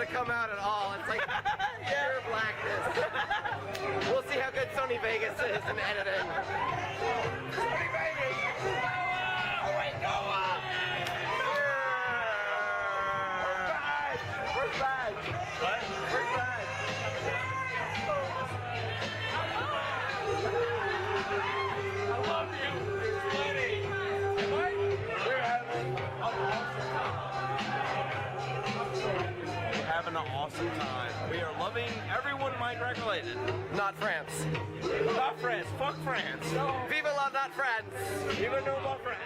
to come out at all. It's like pure blackness. We'll see how good Sony Vegas is in editing. Sony Vegas! Oh, wait, go up! Where's Baj? What? Where's Baj? I love you. It's funny. We're having an awesome time. We are loving everyone Minecrack related. Not France. Not France. Fuck France. Viva la not France. Viva no la France.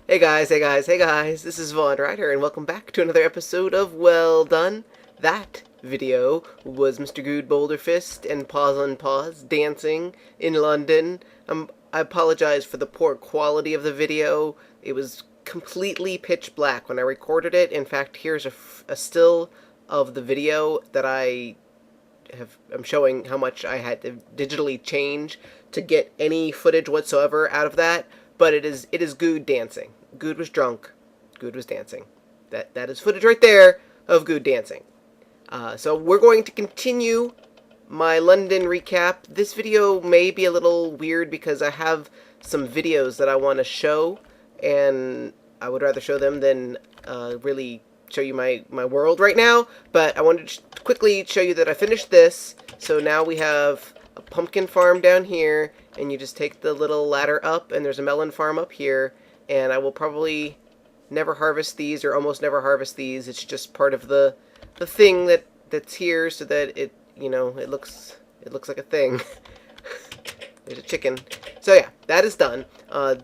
Hey guys, hey guys, hey guys, this is Vaughn Ryder, and welcome back to another episode of Well Done. That video was Mr. Guude Boulderfist and Pause on Pause dancing in London. I apologize for the poor quality of the video. It was completely pitch black when I recorded it. In fact, here's a still of the video that I'm showing how much I had to digitally change to get any footage whatsoever out of that. But it is Guude dancing. Guude was drunk. Guude was dancing. That is footage right there of Guude dancing. So we're going to continue my London recap. This video may be a little weird because I have some videos that I want to show, and I would rather show them than really show you my world right now. But I wanted to quickly show you that I finished this. So now we have a pumpkin farm down here, and you just take the little ladder up, and there's a melon farm up here, and I will probably never harvest these, or almost never harvest these. It's just part of the thing that's here, so that it, you know, it looks like a thing. There's a chicken. So yeah, that is done.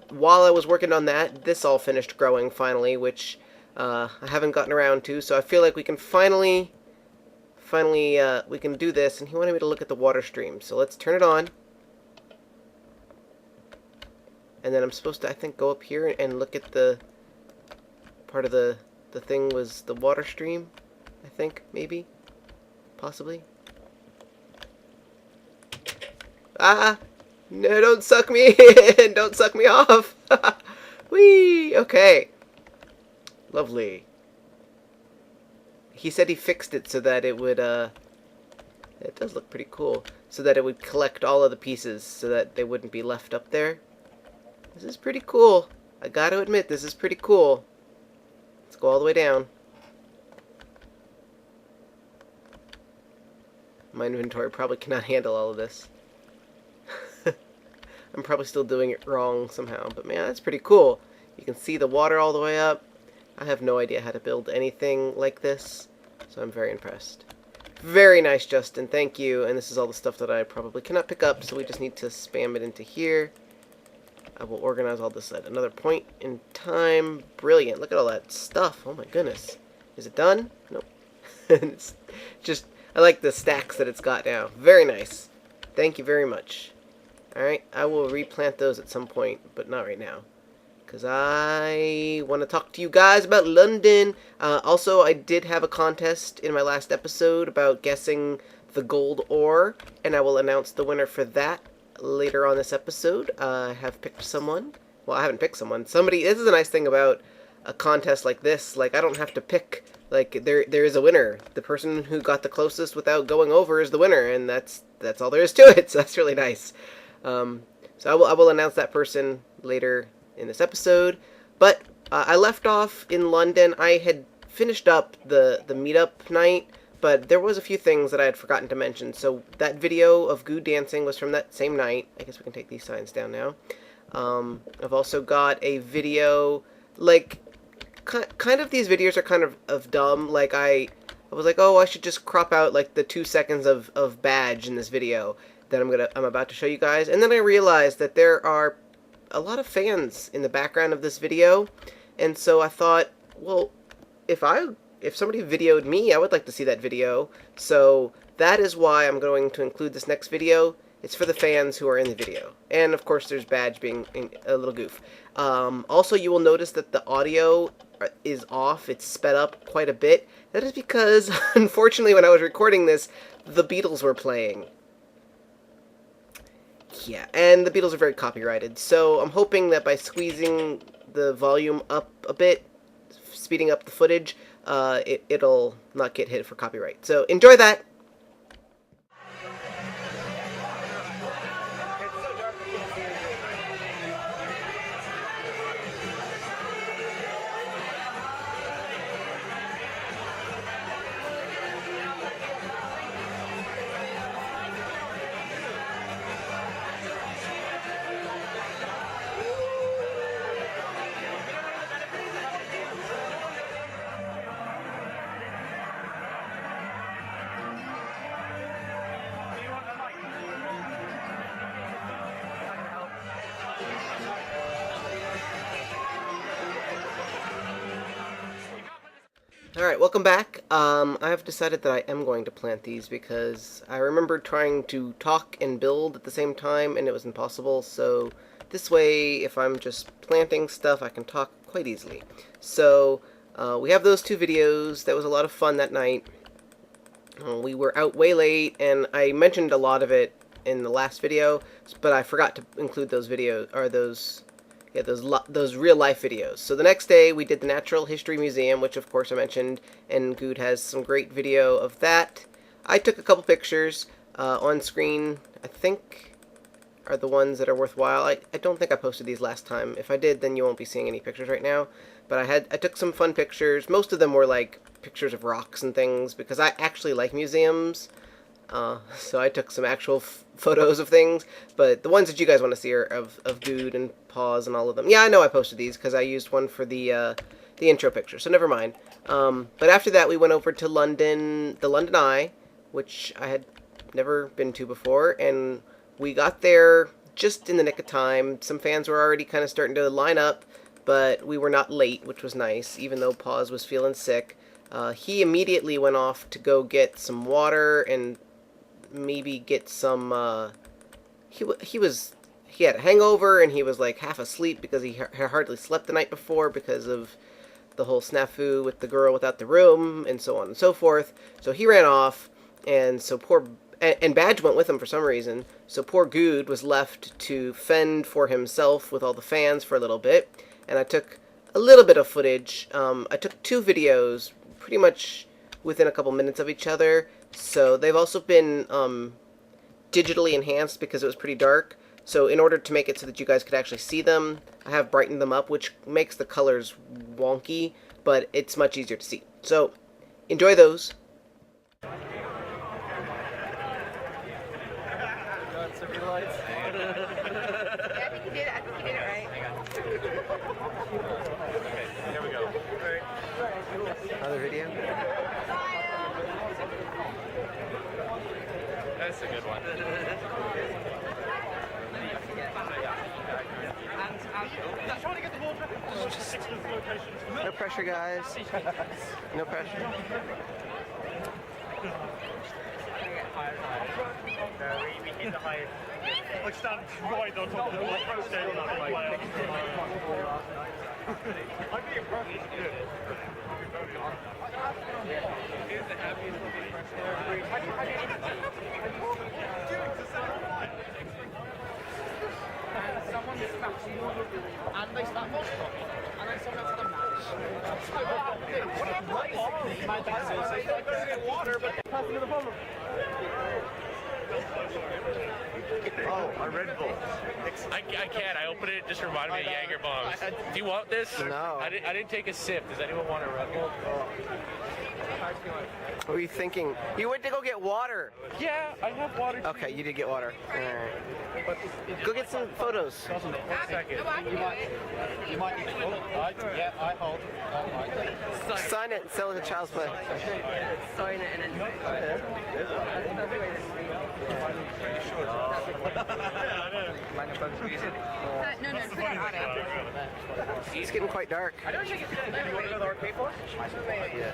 While I was working on that, this all finished growing finally, which I haven't gotten around to, so I feel like we can finally we can do this. And he wanted me to look at the water stream, so let's turn it on. And then I'm supposed to, I think, go up here and look at the part of the thing was the water stream, I think, maybe, possibly. Ah, no, don't suck me in, don't suck me off. Whee, okay. Lovely. He said he fixed it so that it would, it does look pretty cool, so that it would collect all of the pieces so that they wouldn't be left up there. This is pretty cool. I gotta admit, this is pretty cool. Let's go all the way down. My inventory probably cannot handle all of this. I'm probably still doing it wrong somehow, but man, that's pretty cool. You can see the water all the way up. I have no idea how to build anything like this, so I'm very impressed. Very nice, Justin. Thank you. And this is all the stuff that I probably cannot pick up, so we just need to spam it into here. I will organize all this at another point in time. Brilliant. Look at all that stuff. Oh my goodness. Is it done? Nope. It's just, I like the stacks that it's got now. Very nice. Thank you very much. Alright, I will replant those at some point, but not right now, because I want to talk to you guys about London. Also, I did have a contest in my last episode about guessing the gold ore, and I will announce the winner for that later on this episode. I have picked someone. Well, I haven't picked someone. Somebody. This is a nice thing about a contest like this. Like, I don't have to pick. Like, there is a winner. The person who got the closest without going over is the winner, and that's all there is to it. So that's really nice. So I will announce that person later in this episode. But I left off in London. I had finished up the meetup night, but there was a few things that I had forgotten to mention. So that video of Guude dancing was from that same night. I guess we can take these signs down now. I've also got a video, like, kind of these videos are kind of dumb. Like, I was like, oh, I should just crop out like the 2 seconds of Baj in this video that I'm about to show you guys. And then I realized that there are a lot of fans in the background of this video, and so I thought, well, if somebody videoed me, I would like to see that video. So that is why I'm going to include this next video. It's for the fans who are in the video. And of course there's Baj being a little goof. Also, you will notice that the audio is off. It's sped up quite a bit. That is because, unfortunately, when I was recording this, the Beatles were playing. Yeah, and the Beatles are very copyrighted, so I'm hoping that by squeezing the volume up a bit, speeding up the footage, it'll not get hit for copyright. So enjoy that. Alright, welcome back. I have decided that I am going to plant these because I remember trying to talk and build at the same time and it was impossible, so this way, if I'm just planting stuff, I can talk quite easily. So, we have those two videos. That was a lot of fun that night. We were out way late, and I mentioned a lot of it in the last video, but I forgot to include those videos, or those real life videos. So the next day we did the Natural History Museum, which of course I mentioned, and Guude has some great video of that. I took a couple pictures on screen, I think are the ones that are worthwhile. I don't think I posted these last time. If I did, then you won't be seeing any pictures right now. But I took some fun pictures. Most of them were like pictures of rocks and things, because I actually like museums. So I took some actual photos of things, but the ones that you guys want to see are of Guude and Paws and all of them. Yeah, I know I posted these because I used one for the intro picture, so never mind. But after that, we went over to London, the London Eye, which I had never been to before, and we got there just in the nick of time. Some fans were already kind of starting to line up, but we were not late, which was nice, even though Paws was feeling sick. He immediately went off to go get some water and maybe get some, he had a hangover and he was like half asleep because he hardly slept the night before because of the whole snafu with the girl without the room and so on and so forth. So he ran off, and so and Baj went with him for some reason, so poor Guude was left to fend for himself with all the fans for a little bit, and I took a little bit of footage. I took two videos pretty much within a couple minutes of each other. So they've also been digitally enhanced because it was pretty dark. So in order to make it so that you guys could actually see them, I have brightened them up, which makes the colors wonky, but it's much easier to see. So enjoy those. Got some lights. Yeah, I think you did it. I think you did it right. Okay, here we go. Another video? That's a good one. No pressure, guys. No pressure. We hit the highest. Like stand right on top of the scale on that right. I'm being perfect. Good. Here's the happiest someone snaps you and they snap off and then someone else had a match. What happened? Water, but passing to the bottom. Oh, a Red Bull. I can't. I opened it. It just reminded me of Jaeger bombs. Do you want this? No. I didn't take a sip. Does anyone want a Red Bull? What were you thinking? You went to go get water. Yeah, I have water. Okay, you did get water. Alright. Go get some photos. 1 second. You might need to hold. Yeah, I hold. Sign it and sell it to Child's Play. Sign it and then no, put it on it. It's getting quite dark. I don't think it's good. You want to go to the arcade for? Yeah.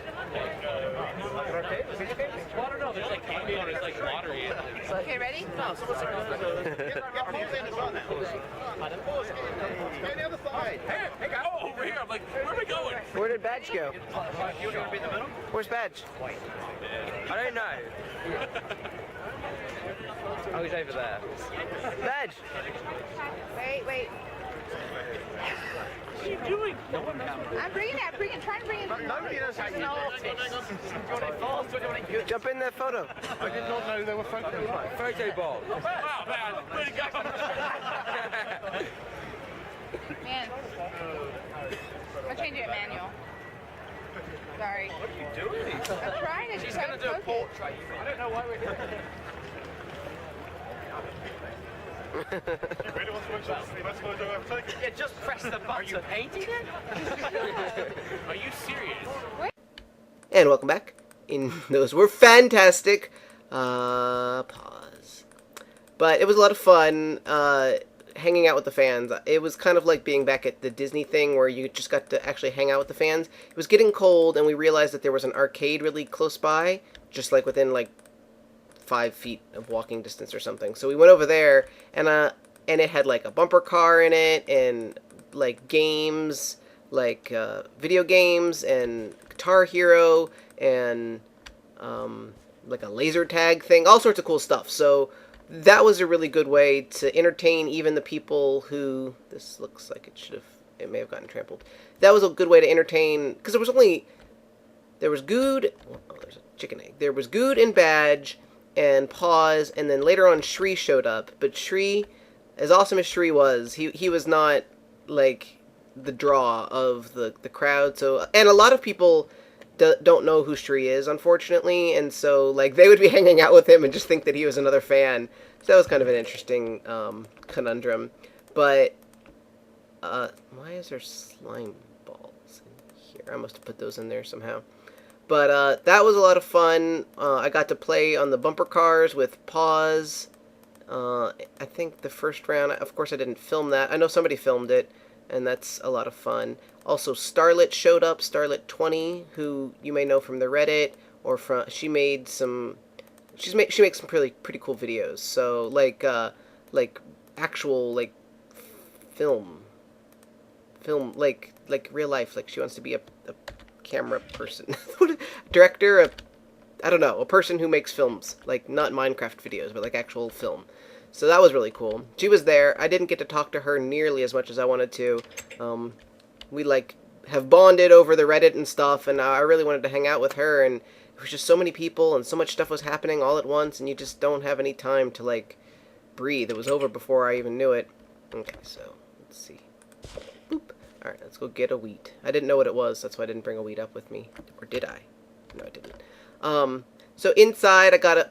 Arcade? Well, I don't know. There's like candy or there's like water in it. Okay, ready? No, someone's like, Hey, the other side. Hey, guys. Oh, over here. I'm like, where am I going? Where did Badge go? You want to be in the middle? Where's Badge? I don't know. Oh, he's over there. Badge! Wait. What are you doing? No one knows. I'm bringing it. Trying to bring it. Nobody knows how you do it. Jump in that photo. I did not know there were photos. Photo ball. Wow, man. Way to go. Man. I'll change it manual. Sorry. What are you doing? I'm trying to. She's going to do a portrait. I don't know why we're here. You really want to mention the best photo I've taken? Yeah, just press the button. Are you painting it? Are you serious? And welcome back. Those were fantastic. Pause. But it was a lot of fun hanging out with the fans. It was kind of like being back at the Disney thing where you just got to actually hang out with the fans. It was getting cold, and we realized that there was an arcade really close by, just like within like 5 feet of walking distance or something. So we went over there, and it had like a bumper car in it, and like games, like video games, and Guitar Hero, and like a laser tag thing, all sorts of cool stuff. So that was a really good way to entertain even the people who, this looks like it may have gotten trampled. That was a good way to entertain, because there was Guude, oh, there's a chicken egg. There was Guude and Baj and Pause, and then later on Shree showed up. But Shree, as awesome as Shree was, he was not like the draw of the crowd. So, and a lot of people don't know who Shree is, unfortunately, and so like they would be hanging out with him and just think that he was another fan. So that was kind of an interesting conundrum. But why is there slime balls in here? I must have put those in there somehow. But that was a lot of fun. I got to play on the bumper cars with Pause. I think the first round, of course I didn't film that. I know somebody filmed it, and that's a lot of fun. Also, Starlet showed up, Starlet20, who you may know from the Reddit, or from, she makes some pretty cool videos. So like actual like film like real life. Like she wants to be a camera person, director, I don't know, a person who makes films, like not Minecraft videos, but like actual film. So that was really cool. She was there. I didn't get to talk to her nearly as much as I wanted to. We like have bonded over the Reddit and stuff, and I really wanted to hang out with her, and it was just so many people and so much stuff was happening all at once, and you just don't have any time to like breathe. It was over before I even knew it. Okay, so let's see. Boop. Alright, let's go get a wheat. I didn't know what it was, that's why I didn't bring a wheat up with me. Or did I? No, I didn't. So inside, I got to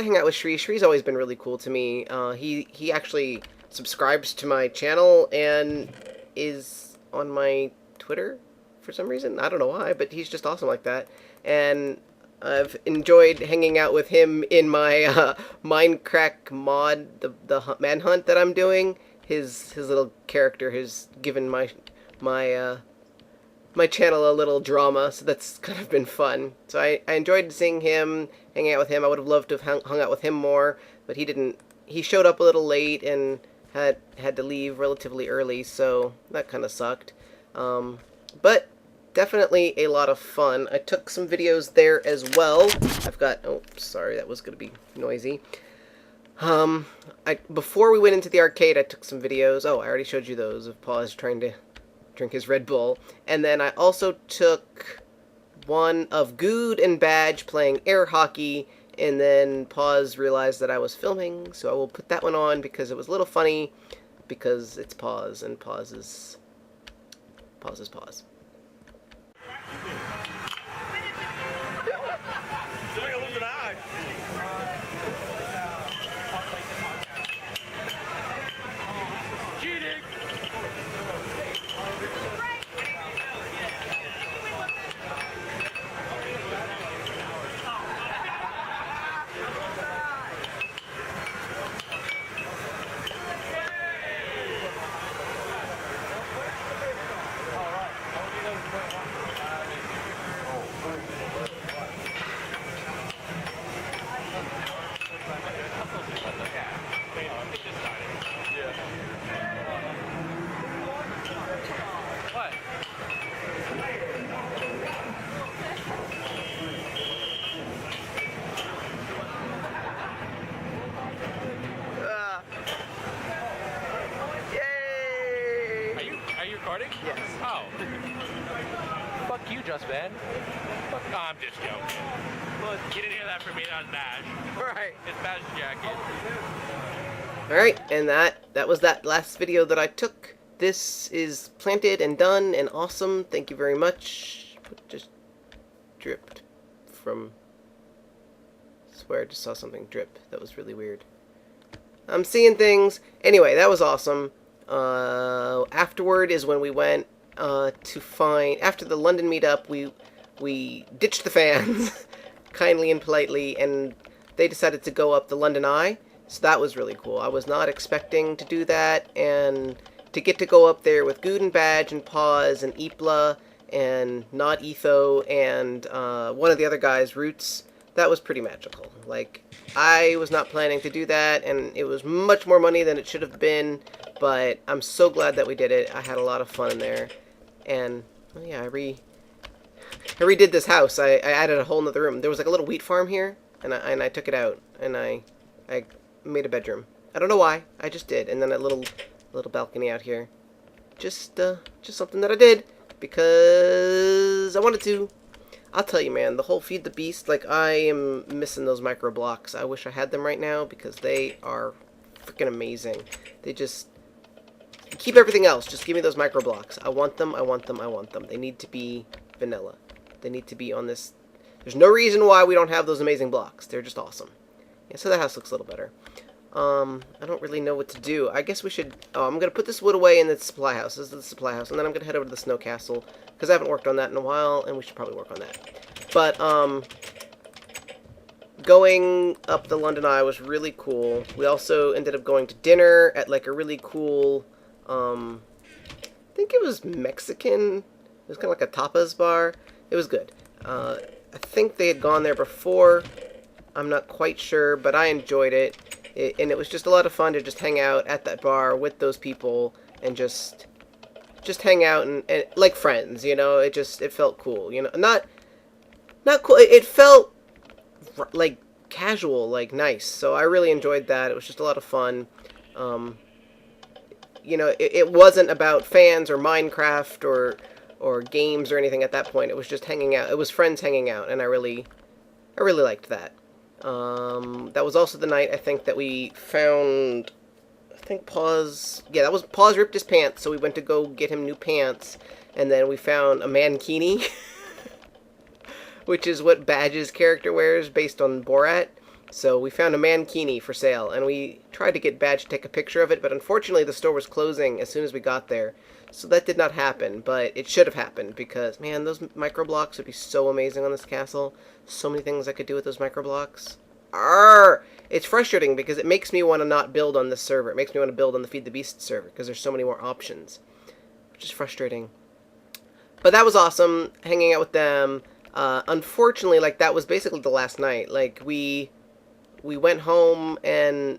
hang out with Shree. Shree's always been really cool to me. He actually subscribes to my channel and is on my Twitter for some reason. I don't know why, but he's just awesome like that. And I've enjoyed hanging out with him in my Mindcrack mod, the manhunt that I'm doing. His little character has given my channel a little drama, so that's kind of been fun. So I enjoyed seeing him, hanging out with him. I would have loved to have hung out with him more, but he didn't. He showed up a little late and had to leave relatively early, so that kind of sucked. But definitely a lot of fun. I took some videos there as well. I've got, oh, sorry, that was going to be noisy. Before we went into the arcade, I took some videos. Oh, I already showed you those of Pause trying to drink his Red Bull. And then I also took one of Guude and Baj playing air hockey, and then Pause realized that I was filming, so I will put that one on because it was a little funny, because it's Pause, and Pause is Pause. you, JustVan. I'm just joking. Look, you didn't hear that from me, that was Baj. Right. It's Baj's jacket. Alright, and that was that last video that I took. This is planted and done and awesome. Thank you very much. It just dripped from... I swear I just saw something drip. That was really weird. I'm seeing things. Anyway, that was awesome. Afterward is when we went to find... After the London meetup, we ditched the fans kindly and politely, and they decided to go up the London Eye. So that was really cool. I was not expecting to do that, and to get to go up there with Guude and Baj and Pause and Eepla and Not Etho and one of the other guys, Roots, that was pretty magical. Like, I was not planning to do that, and it was much more money than it should have been, but I'm so glad that we did it. I had a lot of fun in there, and well, yeah, I redid this house. I added a whole nother room. There was like a little wheat farm here, and I took it out, and I made a bedroom. I don't know why. I just did. And then a little balcony out here. Just something that I did because I wanted to. I'll tell you, man, the whole Feed the Beast, like, I am missing those micro blocks. I wish I had them right now because they are freaking amazing. They just keep everything else. Just give me those micro blocks. I want them. I want them. I want them. They need to be vanilla. They need to be on this. There's no reason why we don't have those amazing blocks. They're just awesome. Yeah, so that house looks a little better. I don't really know what to do. I guess we should... Oh, I'm going to put this wood away in the supply house. This is the supply house. And then I'm going to head over to the snow castle, because I haven't worked on that in a while, and we should probably work on that. But, going up the London Eye was really cool. We also ended up going to dinner at, like, a really cool, I think it was Mexican. It was kind of like a tapas bar. It was good. I think they had gone there before. I'm not quite sure, but I enjoyed it. And it was just a lot of fun to just hang out at that bar with those people and just hang out and like friends, you know. It felt cool, you know. Not cool. It felt like casual, like nice. So I really enjoyed that. It was just a lot of fun. You know, it wasn't about fans or Minecraft or games or anything at that point. It was just hanging out. It was friends hanging out, and I really liked that. That was also the night, I think, that we found, I think Pause, yeah, that was, Pause ripped his pants, so we went to go get him new pants, and then we found a mankini, which is what Baj's character wears based on Borat. So we found a mankini for sale, and we tried to get Baj to take a picture of it, but unfortunately the store was closing as soon as we got there. So that did not happen, but it should have happened, because, man, those micro blocks would be so amazing on this castle. So many things I could do with those micro blocks. Arrgh! It's frustrating, because it makes me want to not build on this server. It makes me want to build on the Feed the Beast server, because there's so many more options. Which is frustrating. But that was awesome, hanging out with them. Unfortunately, like, that was basically the last night. Like, we went home, and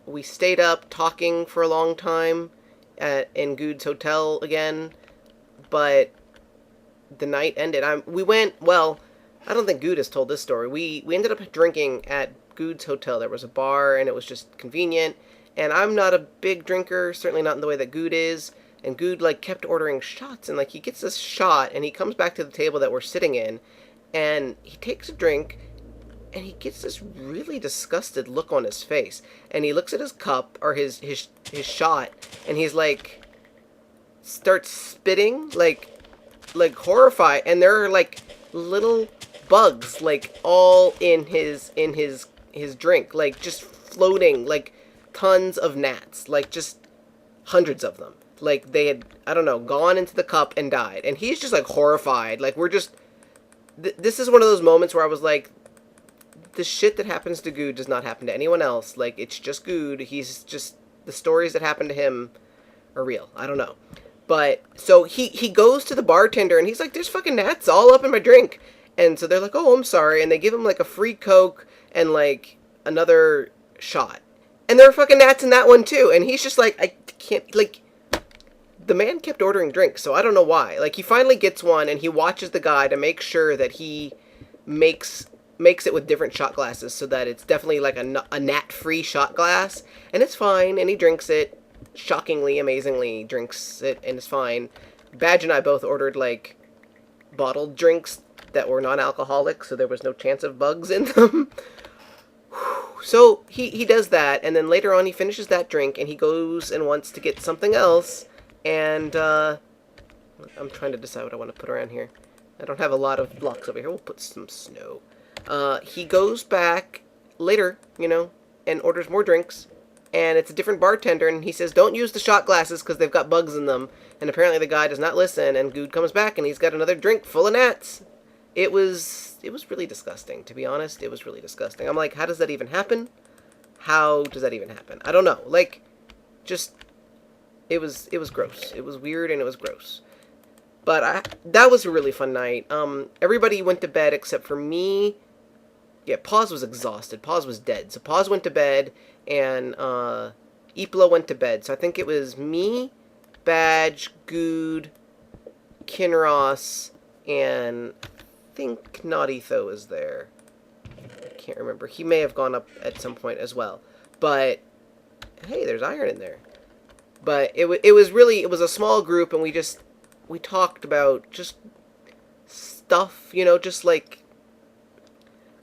we stayed up talking for a long time in Guude's hotel again, but the night ended. We went, well, I don't think Guude has told this story. We ended up drinking at Guude's hotel. There was a bar, and it was just convenient, and I'm not a big drinker, certainly not in the way that Guude is, and Guude, like, kept ordering shots, and, like, he gets this shot, and he comes back to the table that we're sitting in, and he takes a drink, and he gets this really disgusted look on his face. And he looks at his cup, or his shot, and he's like, starts spitting, like horrified. And there are, like, little bugs, like, all in his drink. Like, just floating, like, tons of gnats. Like, just hundreds of them. Like, they had, I don't know, gone into the cup and died. And he's just, like, horrified. Like, we're just... this is one of those moments where I was like, the shit that happens to Guude does not happen to anyone else. Like, it's just Guude. He's just... the stories that happen to him are real. I don't know. But, so he goes to the bartender, and he's like, there's fucking gnats all up in my drink. And so they're like, oh, I'm sorry. And they give him, like, a free Coke and, like, another shot. And there are fucking gnats in that one, too. And he's just like, I can't, like... the man kept ordering drinks, so I don't know why. Like, he finally gets one, and he watches the guy to make sure that he makes it with different shot glasses, so that it's definitely like a gnat-free shot glass, and it's fine, and he drinks it, shockingly, amazingly drinks it, and it's fine. Baj and I both ordered, like, bottled drinks that were non-alcoholic, so there was no chance of bugs in them. So he does that, and then later on he finishes that drink, and he goes and wants to get something else, and I'm trying to decide what I want to put around here. I don't have a lot of blocks over here. We'll put some snow. He goes back later, you know, and orders more drinks, and it's a different bartender, and he says, don't use the shot glasses because they've got bugs in them, and apparently the guy does not listen, and Guude comes back, and he's got another drink full of gnats. It was really disgusting, to be honest. It was really disgusting. I'm like, how does that even happen? How does that even happen? I don't know. Like, just, it was gross. It was weird, and it was gross. But that was a really fun night. Everybody went to bed except for me. Yeah, Paws was exhausted. Paws was dead. So Paws went to bed, and Ipla went to bed. So I think it was me, Baj, Guude, Kinross, and I think Naughty Tho was there. I can't remember. He may have gone up at some point as well. But, hey, there's iron in there. But it was a small group, and we talked about just stuff, you know, just like,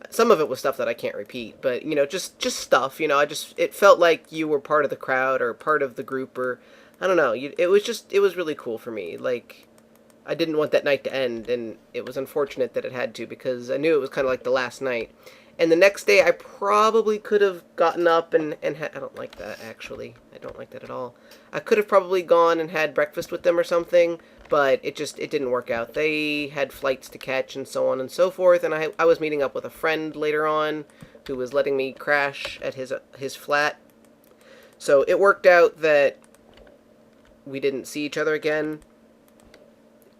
some of it was stuff that I can't repeat, but, you know, just stuff, you know, it felt like you were part of the crowd or part of the group, or, I don't know, it was really cool for me. Like, I didn't want that night to end, and it was unfortunate that it had to, because I knew it was kind of like the last night. And the next day, I probably could have gotten up and I don't like that, actually. I don't like that at all. I could have probably gone and had breakfast with them or something, but it didn't work out. They had flights to catch and so on and so forth, and I was meeting up with a friend later on who was letting me crash at his flat. So it worked out that we didn't see each other again,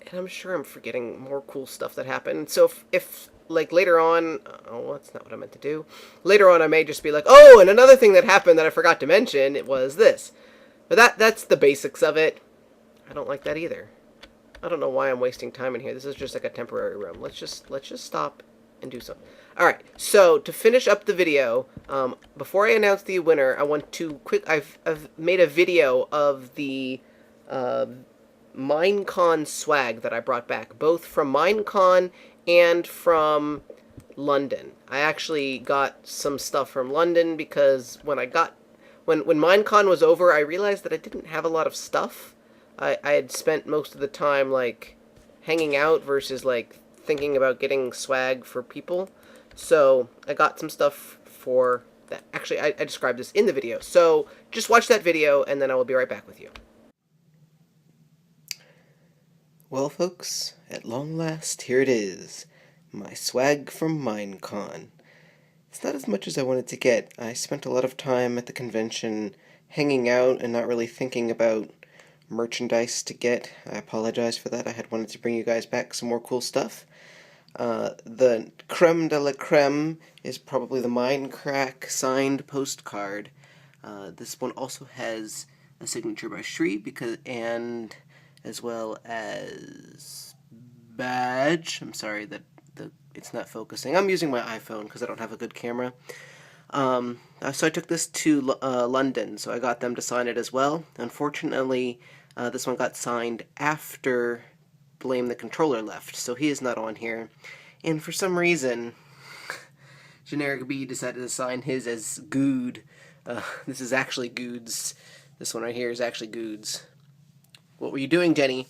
and I'm sure I'm forgetting more cool stuff that happened. So if like later on, oh, that's not what I meant to do. Later on, I may just be like, oh, and another thing that happened that I forgot to mention, it was this. But that's the basics of it. I don't like that either. I don't know why I'm wasting time in here. This is just like a temporary room. Let's just stop and do something. All right. So to finish up the video, before I announce the winner, I want to I've made a video of the Minecon swag that I brought back, both from Minecon and from London. I actually got some stuff from London because when Minecon was over, I realized that I didn't have a lot of stuff. I had spent most of the time, like, hanging out versus, like, thinking about getting swag for people. So, I got some stuff for that. Actually, I described this in the video. So, just watch that video, and then I will be right back with you. Well, folks, at long last, here it is. My swag from Minecon. It's not as much as I wanted to get. I spent a lot of time at the convention hanging out and not really thinking about merchandise to get. I apologize for that. I had wanted to bring you guys back some more cool stuff. The creme de la creme is probably the Mindcrack signed postcard. This one also has a signature by Shree and as well as Baj. I'm sorry that it's not focusing. I'm using my iPhone because I don't have a good camera. So I took this to London, so I got them to sign it as well. Unfortunately, this one got signed after Blame the Controller left, so he is not on here. And for some reason, Generic B decided to sign his as Guude. This is actually Guude's. This one right here is actually Guude's. What were you doing, Jenny?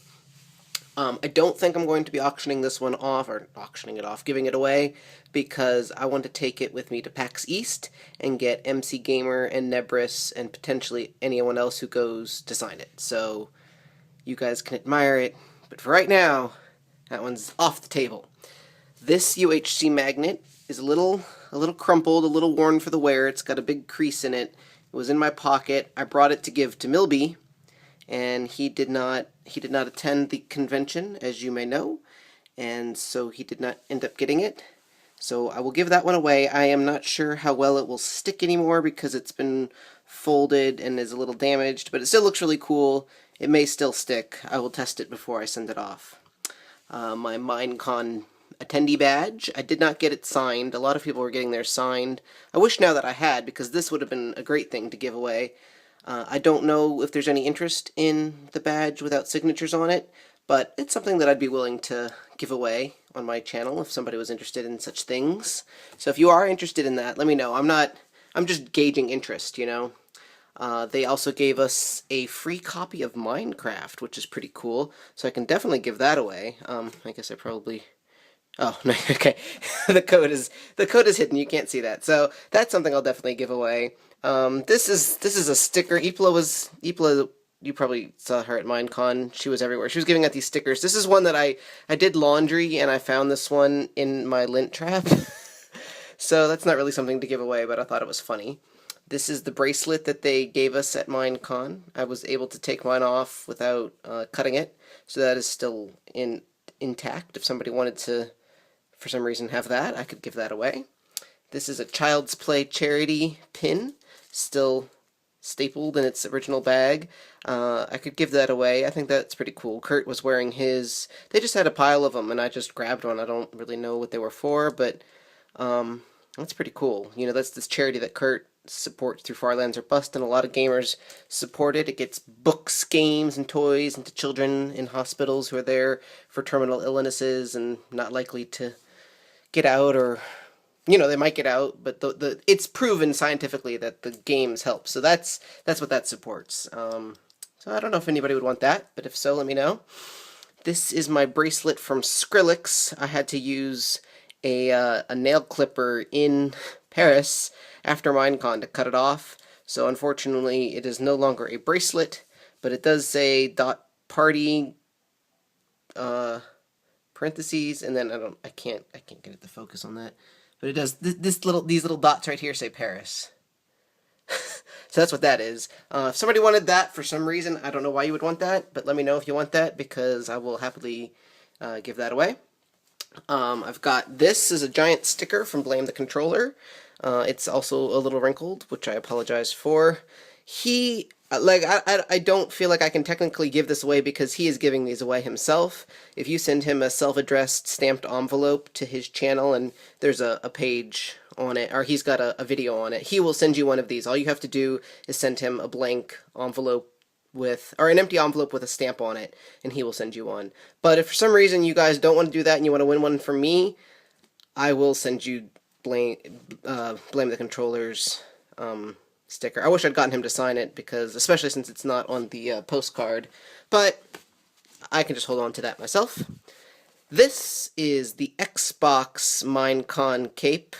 I don't think I'm going to be auctioning this one off, or giving it away, because I want to take it with me to PAX East and get MC Gamer and Nebris and potentially anyone else who goes to sign it. So you guys can admire it, but for right now, that one's off the table. This UHC magnet is a little crumpled, a little worn for the wear. It's got a big crease in it. It was in my pocket. I brought it to give to Milby, and he did not attend the convention, as you may know, and so he did not end up getting it. So I will give that one away. I am not sure how well it will stick anymore because it's been folded and is a little damaged, but it still looks really cool. It may still stick. I will test it before I send it off. My Minecon attendee badge, I did not get it signed. A lot of people were getting theirs signed. I wish now that I had, because this would have been a great thing to give away. I don't know if there's any interest in the badge without signatures on it, but it's something that I'd be willing to giveaway on my channel if somebody was interested in such things. So if you are interested in that, let me know. I'm just gauging interest, you know. They also gave us a free copy of Minecraft, which is pretty cool. So I can definitely give that away. I guess I probably... Oh, no, okay. the code is hidden. You can't see that. So that's something I'll definitely give away. This is a sticker. Epla, you probably saw her at Minecon. She was everywhere. She was giving out these stickers. This is one that I did laundry, and I found this one in my lint trap. So that's not really something to give away, but I thought it was funny. This is the bracelet that they gave us at Minecon. I was able to take mine off without cutting it, so that is still intact. If somebody wanted to, for some reason, have that, I could give that away. This is a Child's Play charity pin, still stapled in its original bag. I could give that away. I think that's pretty cool. Kurt was wearing his. They just had a pile of them, and I just grabbed one. I don't really know what they were for, but that's pretty cool. You know, that's this charity that Kurt supports through Far Lands or Bust, and a lot of gamers support it. It gets books, games, and toys into children in hospitals who are there for terminal illnesses and not likely to get out, or, you know, they might get out, but it's proven scientifically that the games help. So that's what that supports. So I don't know if anybody would want that, but if so, let me know. This is my bracelet from Skrillex. I had to use a nail clipper in Paris after Minecon to cut it off. So unfortunately, it is no longer a bracelet, but it does say .party parentheses, and then I can't get it to focus on that. But it does these little dots right here say Paris. So that's what that is. If somebody wanted that for some reason, I don't know why you would want that, but let me know if you want that, because I will happily give that away. I've got this is a giant sticker from Blame the Controller. It's also a little wrinkled, which I apologize for. I don't feel like I can technically give this away because he is giving these away himself. If you send him a self-addressed stamped envelope to his channel, and there's a page on it, or he's got a video on it, he will send you one of these. All you have to do is send him a blank envelope or an empty envelope with a stamp on it, and he will send you one. But if for some reason you guys don't want to do that and you want to win one from me, I will send you Blame the Controller's sticker. I wish I'd gotten him to sign it, because especially since it's not on the postcard, but I can just hold on to that myself. This is the Xbox Minecon cape.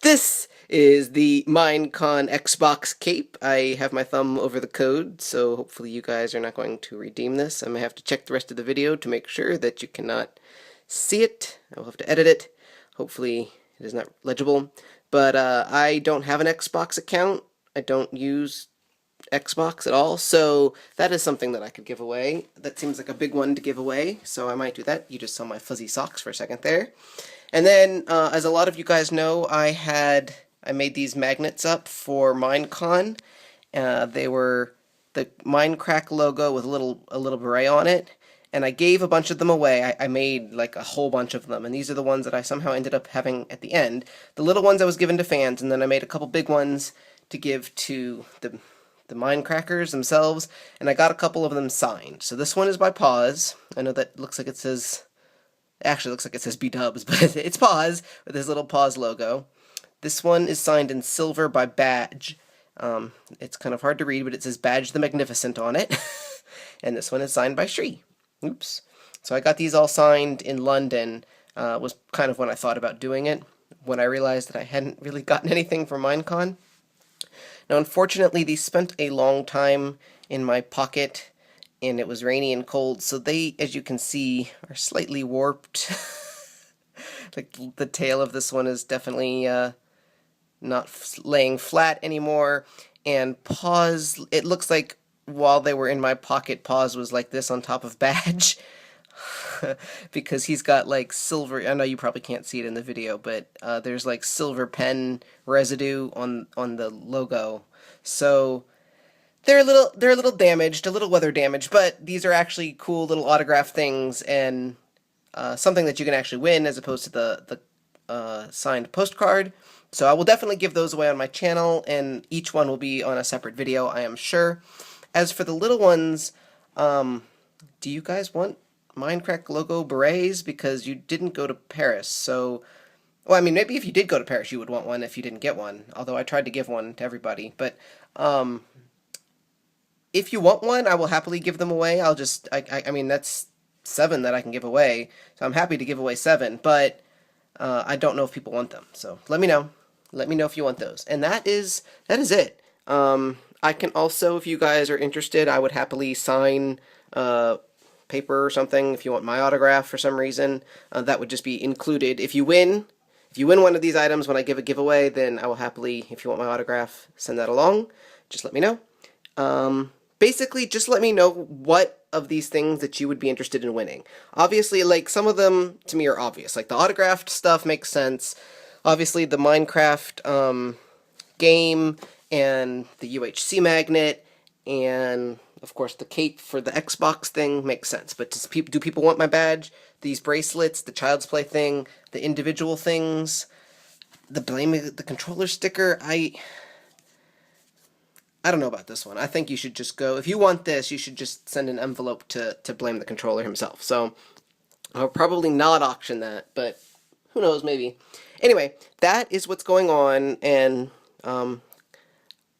This is the Minecon Xbox cape. I have my thumb over the code, so hopefully you guys are not going to redeem this. I may have to check the rest of the video to make sure that you cannot see it. I will have to edit it. Hopefully it is not legible. But I don't have an Xbox account. I don't use Xbox at all, so that is something that I could give away. That seems like a big one to give away, so I might do that. You just saw my fuzzy socks for a second there. And then, as a lot of you guys know, I made these magnets up for Minecon. They were the Mindcrack logo with a little beret on it, and I gave a bunch of them away. I made like a whole bunch of them, and these are the ones that I somehow ended up having at the end. The little ones I was given to fans, and then I made a couple big ones to give to the Mindcrackers themselves, and I got a couple of them signed. So this one is by Pause. I know that looks like it says... Actually, looks like it says B-dubs, but it's Pause with his little Pause logo. This one is signed in silver by Baj. It's kind of hard to read, but it says Baj the Magnificent on it. And this one is signed by Shree. Oops. So I got these all signed in London. Was kind of when I thought about doing it, when I realized that I hadn't really gotten anything for Minecon. Now, unfortunately, these spent a long time in my pocket, and it was rainy and cold, so they, as you can see, are slightly warped. Like, the tail of this one is definitely not laying flat anymore, and Pause, it looks like while they were in my pocket, Pause was like this on top of Badge. Because he's got like silver, I know you probably can't see it in the video, but there's like silver pen residue on the logo. So they're a little damaged, a little weather damaged, but these are actually cool little autograph things, and something that you can actually win as opposed to the signed postcard. So I will definitely give those away on my channel, and each one will be on a separate video, I am sure. As for the little ones, do you guys want Mindcrack logo berets? Because you didn't go to Paris, so... Well, I mean, maybe if you did go to Paris, you would want one if you didn't get one. Although I tried to give one to everybody. But if you want one, I will happily give them away. I'll just... I mean, that's 7 that I can give away. So I'm happy to give away 7. But I don't know if people want them. So let me know. Let me know if you want those. And that is it. I can also, if you guys are interested, I would happily sign... paper or something if you want my autograph for some reason. That would just be included. If you win one of these items when I give a giveaway, then I will happily, if you want my autograph, send that along. Just let me know. Basically, just let me know what of these things that you would be interested in winning. Obviously, like, some of them to me are obvious. Like, the autographed stuff makes sense. Obviously, the Minecraft game and the UHC magnet and... Of course, the cape for the Xbox thing makes sense, but do people want my badge? These bracelets, the Child's Play thing, the individual things, the controller sticker, I don't know about this one. I think you should just go, if you want this, you should just send an envelope to Blame the Controller himself. So, I'll probably not auction that, but who knows, maybe. Anyway, that is what's going on, and,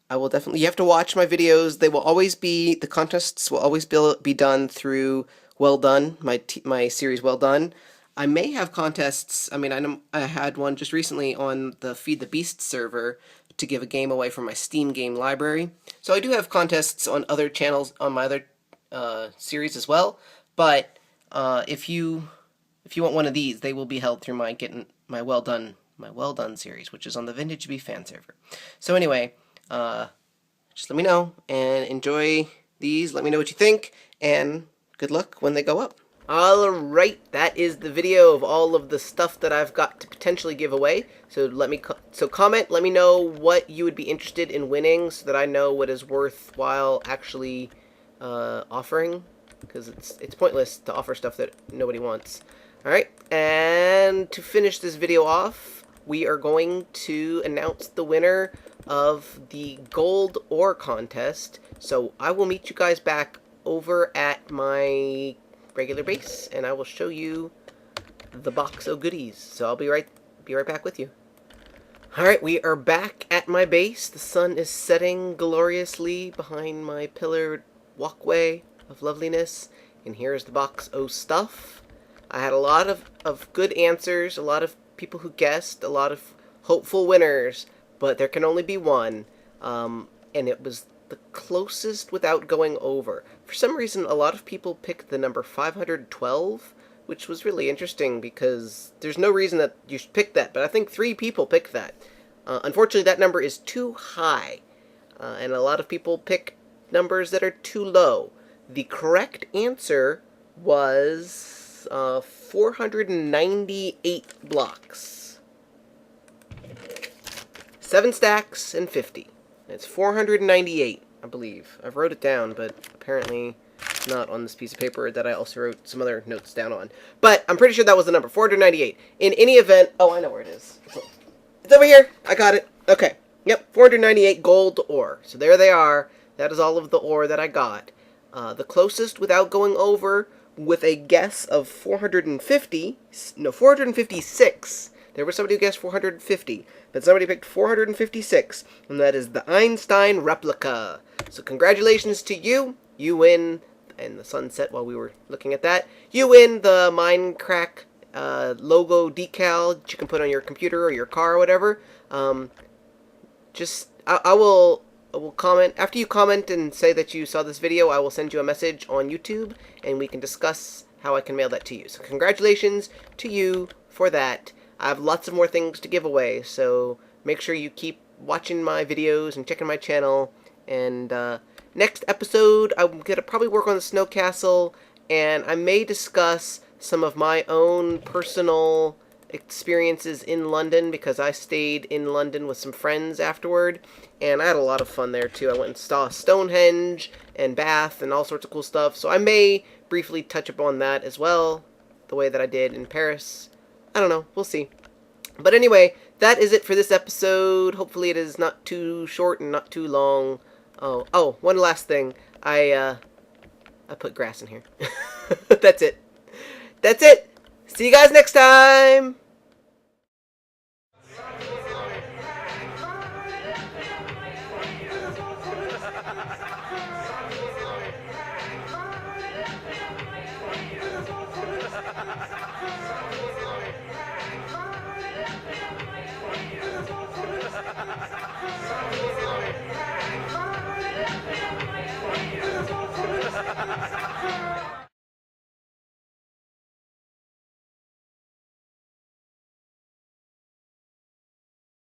I will definitely, you have to watch my videos. They will always be, the contests will always be done through Well Done, my series Well Done. I may have contests, I mean, I had one just recently on the Feed the Beast server to give a game away from my Steam game library. So I do have contests on other channels, on my other series as well, but if you want one of these, they will be held through my Well Done series, which is on the VintageBeef Fan Server. So anyway, just let me know and enjoy these. Let me know what you think, and good luck when they go up. Alright, that is the video of all of the stuff that I've got to potentially give away. So comment, let me know what you would be interested in winning so that I know what is worthwhile actually offering, because it's pointless to offer stuff that nobody wants. Alright, and to finish this video off, we are going to announce the winner of the gold ore contest. So I will meet you guys back over at my regular base, and I will show you the box of goodies. So I'll be right back with you. Alright, we are back at my base. The sun is setting gloriously behind my pillared walkway of loveliness, and here's the box of stuff. I had a lot of good answers, a lot of people who guessed, a lot of hopeful winners, but there can only be one, and it was the closest without going over. For some reason, a lot of people picked the number 512, which was really interesting because there's no reason that you should pick that, but I think 3 people picked that. Unfortunately, that number is too high, and a lot of people pick numbers that are too low. The correct answer was 498 blocks. 7 stacks and 50. It's 498, I believe. I wrote it down, but apparently not on this piece of paper that I also wrote some other notes down on. But I'm pretty sure that was the number, 498. In any event, oh, I know where it is. It's over here. I got it. Okay. Yep, 498 gold ore. So there they are. That is all of the ore that I got. The closest without going over with a guess of 456. There was somebody who guessed 450, but somebody picked 456, and that is the Einstein replica. So congratulations to you. You win, and the sun set while we were looking at that. You win the Mindcrack logo decal that you can put on your computer or your car or whatever. I will comment. After you comment and say that you saw this video, I will send you a message on YouTube, and we can discuss how I can mail that to you. So congratulations to you for that. I have lots of more things to give away, so make sure you keep watching my videos and checking my channel. And next episode, I'm going to probably work on the snow castle, and I may discuss some of my own personal experiences in London, because I stayed in London with some friends afterward, and I had a lot of fun there too. I went and saw Stonehenge and Bath and all sorts of cool stuff, so I may briefly touch upon that as well, the way that I did in Paris. I don't know, we'll see. But anyway, that is it for this episode. Hopefully it is not too short and not too long. Oh, one last thing. I put grass in here. That's it. That's it. See you guys next time.